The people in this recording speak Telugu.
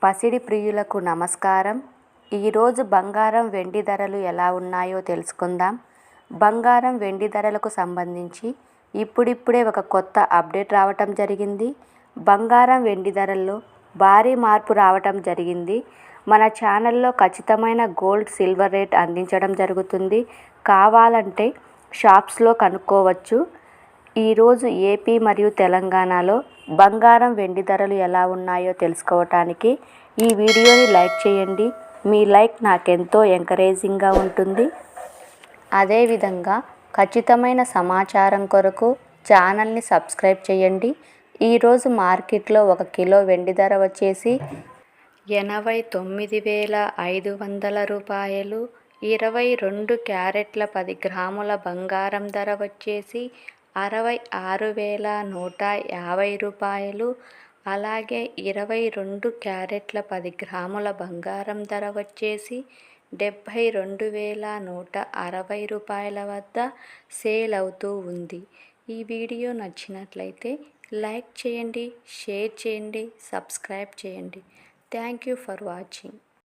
పసిడి ప్రియులకు నమస్కారం. ఈరోజు బంగారం వెండి ధరలు ఎలా ఉన్నాయో తెలుసుకుందాం. బంగారం వెండి ధరలకు సంబంధించి ఇప్పుడిప్పుడే ఒక కొత్త అప్డేట్ రావటం జరిగింది. బంగారం వెండి ధరల్లో భారీ మార్పు రావటం జరిగింది. మన ఛానల్లో ఖచ్చితమైన గోల్డ్ సిల్వర్ రేట్ అందించడం జరుగుతుంది. కావాలంటే షాప్స్లో కనుక్కోవచ్చు. ఈరోజు ఏపీ మరియు తెలంగాణలో బంగారం వెండి ధరలు ఎలా ఉన్నాయో తెలుసుకోవటానికి ఈ వీడియోని లైక్ చేయండి. మీ లైక్ నాకెంతో ఎంకరేజింగ్గా ఉంటుంది. అదేవిధంగా ఖచ్చితమైన సమాచారం కొరకు ఛానల్ని సబ్స్క్రైబ్ చేయండి. ఈరోజు మార్కెట్లో 1 కిలో వెండి ధర వచ్చేసి 89,500 రూపాయలు. 22 క్యారెట్ల 10 గ్రాముల బంగారం ధర వచ్చేసి 66,150 రూపాయలు. అలాగే 22 క్యారెట్ల 10 గ్రాముల బంగారం ధర వచ్చేసి 72,160 రూపాయల వద్ద సేల్ అవుతూ ఉంది. ఈ వీడియో నచ్చినట్లయితే లైక్ చేయండి, షేర్ చేయండి, సబ్స్క్రైబ్ చేయండి. Thank you for watching.